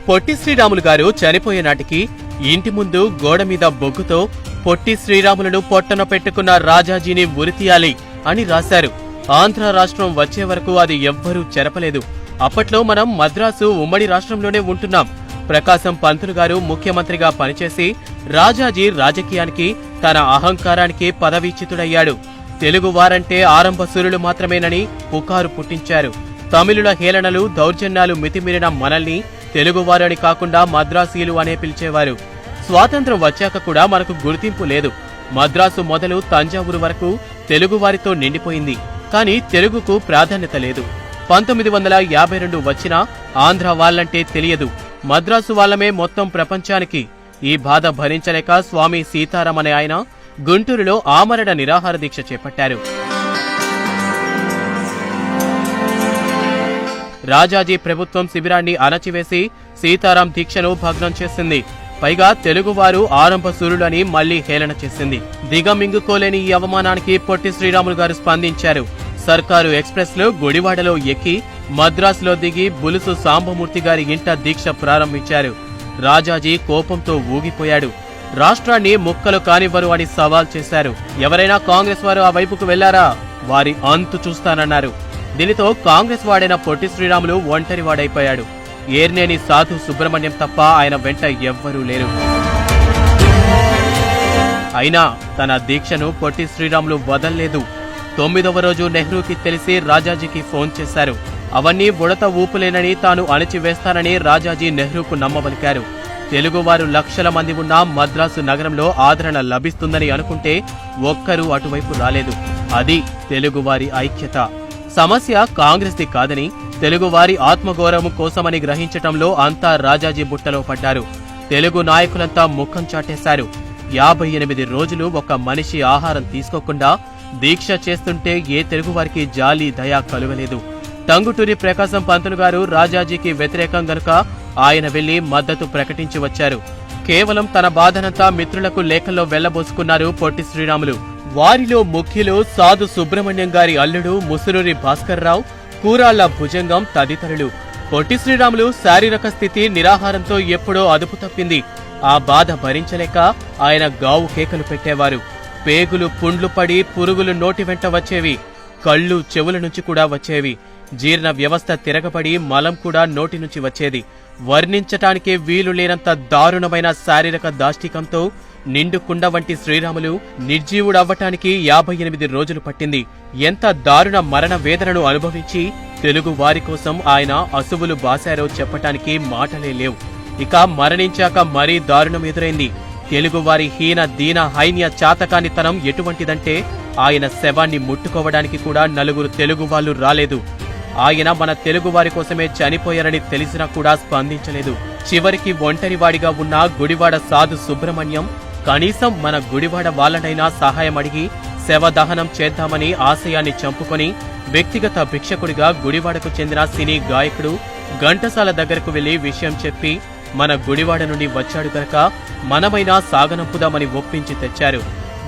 పొట్టి శ్రీరాములు గారు చనిపోయే నాటికి ఇంటి ముందు గోడ మీద బొగ్గుతో పొట్టి శ్రీరాములను పొట్టన పెట్టుకున్న రాజాజీని ఉరితీయాలి అని రాశారు. ఆంధ్ర రాష్ట్రం వచ్చే వరకు అది ఎవ్వరూ చెరపలేదు. అప్పట్లో మనం మద్రాసు ఉమ్మడి రాష్ట్రంలోనే ఉంటున్నాం. ప్రకాశం పంతులు గారు ముఖ్యమంత్రిగా పనిచేసి రాజాజీ రాజకీయానికి, తన అహంకారానికి పదవీచ్యుతుడయ్యాడు. తెలుగువారంటే ఆరంభ సూరులు మాత్రమేనని పుకారు పుట్టించారు. తమిళుల హేళనలు, దౌర్జన్యాలు మితిమీరిన మనల్ని తెలుగువారని కాకుండా మద్రాసీలు అనే పిలిచేవారు. స్వాతంత్ర్యం వచ్చాక కూడా మనకు గుర్తింపు లేదు. మద్రాసు మొదలు తంజావూరు వరకు తెలుగువారితో నిండిపోయింది. కానీ తెలుగుకు ప్రాధాన్యత లేదు. 1952 వచ్చినా ఆంధ్ర వాళ్ళంటే తెలియదు. మద్రాసు వాళ్ళమే మొత్తం ప్రపంచానికి. ఈ బాధ భరించలేక స్వామి సీతారాం అనే ఆయన గుంటూరులో ఆమరణ నిరాహార దీక్ష చేపట్టారు. రాజాజీ ప్రభుత్వం శిబిరాన్ని అణచివేసి సీతారాం దీక్షను భగ్నం చేసింది. పైగా తెలుగువారు ఆరంభ సూరులని మళ్లీ హేళన చేసింది. దిగమింగుకోలేని ఈ అవమానానికి పొట్టి శ్రీరాములు గారు స్పందించారు. సర్కారు ఎక్స్ప్రెస్ లో గుడివాడలో ఎక్కి మద్రాసులో దిగి బులుసు సాంబమూర్తి గారి ఇంట దీక్ష ప్రారంభించారు. రాజాజీ కోపంతో ఊగిపోయాడు. రాష్ట్రాన్ని ముక్కలు కానివ్వరు అని సవాల్ చేశారు. ఎవరైనా కాంగ్రెస్ వారు ఆ వైపుకు వెళ్లారా, వారి అంతు చూస్తానన్నారు. దీనితో కాంగ్రెస్ వాడైన పొట్టి శ్రీరాములు ఒంటరివాడైపోయాడు. ఏర్నేని సాధు సుబ్రహ్మణ్యం తప్ప ఆయన వెంట ఎవ్వరూ లేరు. అయినా తన దీక్షను పొట్టి శ్రీరాములు వదల్లేదు. 9వ రోజు నెహ్రూకి తెలిసి రాజాజీకి ఫోన్ చేశారు. అవన్నీ ఉడత ఊపులేనని, తాను అణిచివేస్తానని రాజాజీ నెహ్రూకు నమ్మబలికారు. తెలుగువారు లక్షల మంది ఉన్న మద్రాసు నగరంలో ఆదరణ లభిస్తుందని అనుకుంటే ఒక్కరూ అటువైపు రాలేదు. అది తెలుగువారి ఐక్యత. సమస్య కాంగ్రెస్ది కాదని, తెలుగువారి ఆత్మగౌరవం కోసమని గ్రహించటంలో అంతా రాజాజీ బుట్టలో పడ్డారు. తెలుగు నాయకులంతా ముఖం చాటేశారు. 58 రోజులు ఒక మనిషి ఆహారం తీసుకోకుండా దీక్ష చేస్తుంటే ఏ తెలుగువారికి జాలి, దయ కలుగలేదు. టంగుటూరి ప్రకాశం పంతులు గారు రాజాజీకి వ్యతిరేకం గనుక ఆయన వెళ్లి మద్దతు ప్రకటించి వచ్చారు. కేవలం తన బాధనంతా మిత్రులకు లేఖల్లో వెళ్లబోసుకున్నారు పొట్టి శ్రీరాములు. వారిలో ముఖ్యులు సాధు సుబ్రహ్మణ్యం గారి అల్లుడు ముసునూరి భాస్కర్రావు, కూరాళ్ల భుజంగం తదితరులు. పొట్టి శ్రీరాములు శారీరక స్థితి నిరాహారంతో ఎప్పుడో అదుపు తప్పింది. ఆ బాధ భరించలేక ఆయన గావు కేకలు పెట్టేవారు. పేగులు పుండ్లు పడి పురుగులు నోటి వెంట వచ్చేవి. కళ్ళు, చెవుల నుంచి కూడా వచ్చేవి. జీర్ణ వ్యవస్థ తిరగబడి మలం కూడా నోటి నుంచి వచ్చేది. వర్ణించటానికే వీలు లేనంత దారుణమైన శారీరక దాష్టికంతో నిండుకుండ వంటి శ్రీరాములు నిర్జీవుడవ్వటానికి 58 రోజులు పట్టింది. ఎంత దారుణ మరణ వేదనను అనుభవించి తెలుగు వారి కోసం ఆయన అసువులు బాశారో చెప్పటానికి మాటలే లేవు. ఇక మరణించాక మరీ దారుణం ఎదురైంది. తెలుగువారి హీన, దీన, హైన్య చాతకానితనం ఎటువంటిదంటే ఆయన శవాన్ని ముట్టుకోవడానికి కూడా నలుగురు తెలుగు వాళ్ళు రాలేదు. ఆయన మన తెలుగువారి కోసమే చనిపోయారని తెలిసినా కూడా స్పందించలేదు. చివరికి ఒంటరివాడిగా ఉన్న గుడివాడ సాధు సుబ్రహ్మణ్యం కనీసం మన గుడివాడ వాళ్ళనైనా సహాయం అడిగి శవదహనం చేద్దామని ఆశయాన్ని చంపుకొని వ్యక్తిగత భిక్షకుడిగా గుడివాడకు చెందిన సినీ గాయకుడు ఘంటసాల దగ్గరకు వెళ్లి విషయం చెప్పి మన గుడివాడ నుండి వచ్చాడు గనక మనమైనా సాగనంపుదామని ఒప్పించి తెచ్చారు.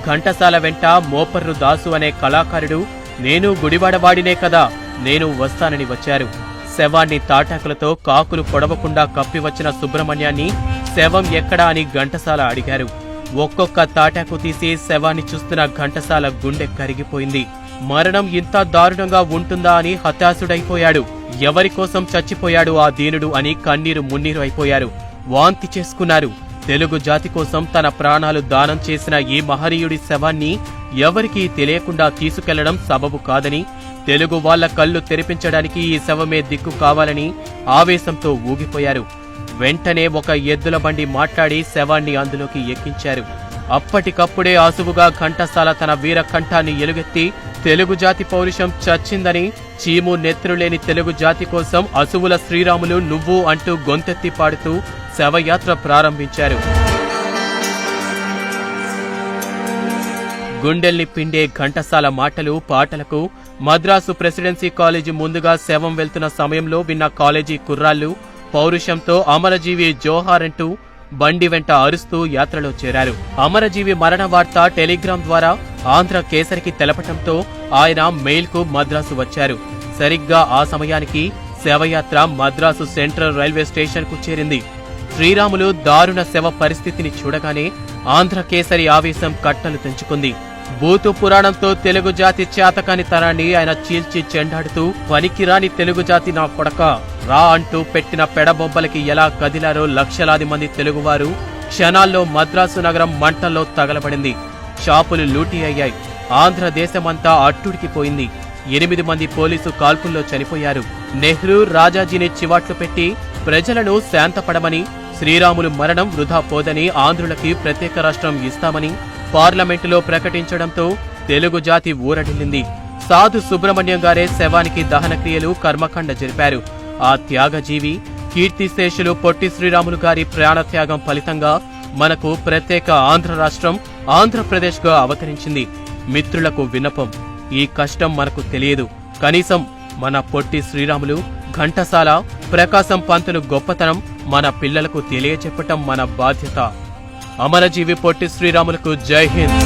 ఘంటసాల వెంట మోపర్రు దాసు అనే కళాకారుడు నేను గుడివాడవాడినే కదా, నేను వస్తానని వచ్చారు. శవాన్ని తాటాకులతో కాకులు పొడవకుండా కప్పి వచ్చిన సుబ్రహ్మణ్యాన్ని శవం ఎక్కడా అని ఘంటసాల అడిగారు. ఒక్కొక్క తాటాకు తీసి శవాన్ని చూస్తున్న ఘంటసాల గుండె కరిగిపోయింది. మరణం ఇంత దారుణంగా ఉంటుందా అని హతాశుడైపోయాడు. ఎవరికోసం చచ్చిపోయాడు ఆ దీనుడు అని కన్నీరు మున్నీరు అయిపోయారు. వాంతి చేసుకున్నారు. తెలుగు జాతి కోసం తన ప్రాణాలు దానం చేసిన ఈ మహనీయుడి శవాన్ని ఎవరికీ తెలియకుండా తీసుకెళ్లడం సబబు కాదని, తెలుగు వాళ్ల కళ్ళు తెరిపించడానికి ఈ శవమే దిక్కు కావాలని ఆవేశంతో ఊగిపోయారు. వెంటనే ఒక ఎద్దుల బండి మాట్లాడి శవాన్ని అందులోకి ఎక్కించారు. అప్పటికప్పుడే ఆసువుగా ఘంటసాల తన వీర కంఠాన్ని ఎలుగెత్తి తెలుగు జాతి పౌరుషం చచ్చిందని, చీము నెత్తురులేని తెలుగు జాతి కోసం అసువుల శ్రీరాములు నువ్వు అంటూ గొంతెత్తి పాడుతూ శవయాత్ర ప్రారంభించారు. గుండెల్ని పిండే ఘంటసాల మాటలు, పాటలకు మద్రాసు ప్రెసిడెన్సీ కాలేజీ ముందుగా శవం వెళ్తున్న సమయంలో విన్న కాలేజీ కుర్రాళ్లు పౌరుషంతో అమరజీవి జోహార్ అంటూ బండి వెంట అరుస్తూ యాత్రలో చేరారు. అమరజీవి మరణ వార్త టెలిగ్రామ్ ద్వారా ఆంధ్ర కేసరికి తెలపటంతో ఆయన మెయిల్ కు మద్రాసు వచ్చారు. సరిగ్గా ఆ సమయానికి శవయాత్ర మద్రాసు సెంట్రల్ రైల్వే స్టేషన్ కు చేరింది. శ్రీరాములు దారుణ శవ పరిస్థితిని చూడగానే ఆంధ్ర కేసరి ఆవేశం కట్టలు తెంచుకుంది. బూతు పురాణంతో తెలుగు జాతి చేతకాని తరాన్ని ఆయన చీల్చి చెండాడుతూ పనికిరాని తెలుగు జాతి నా కొడక రా అంటూ పెట్టిన పెడబొబ్బలకి ఎలా కదిలారో లక్షలాది మంది తెలుగువారు. క్షణాల్లో మద్రాసు నగరం మంటల్లో తగలబడింది. షాపులు లూటీ అయ్యాయి. ఆంధ్రదేశమంతా అట్టుడికిపోయింది. 8 మంది పోలీసు కాల్పుల్లో చనిపోయారు. నెహ్రూ రాజాజీని చివాట్లు పెట్టి ప్రజలను శాంతపడమని, శ్రీరాములు మరణం వృధా పోదని, ఆంధ్రులకి ప్రత్యేక రాష్ట్రం ఇస్తామని పార్లమెంటులో ప్రకటించడంతో తెలుగు జాతి ఊరడిల్లింది. సాధు సుబ్రహ్మణ్యం గారే శవానికి దహన క్రియలు కర్మకాండ జరిపారు. ఆ త్యాగజీవి కీర్తిశేషులు పొట్టి శ్రీరాములు గారి ప్రాణత్యాగం ఫలితంగా మనకు ప్రత్యేక ఆంధ్ర రాష్ట్రం ఆంధ్రప్రదేశ్ గా అవతరించింది. మిత్రులకు విన్నపం, ఈ కష్టం మనకు తెలియదు. కనీసం మన పొట్టి శ్రీరాములు, ఘంటసాల, ప్రకాశం పంతులు గొప్పతనం మన పిల్లలకు తెలియచెప్పటం మన బాధ్యత. అమరజీవి పొట్టి శ్రీరాములకు జై హింద్.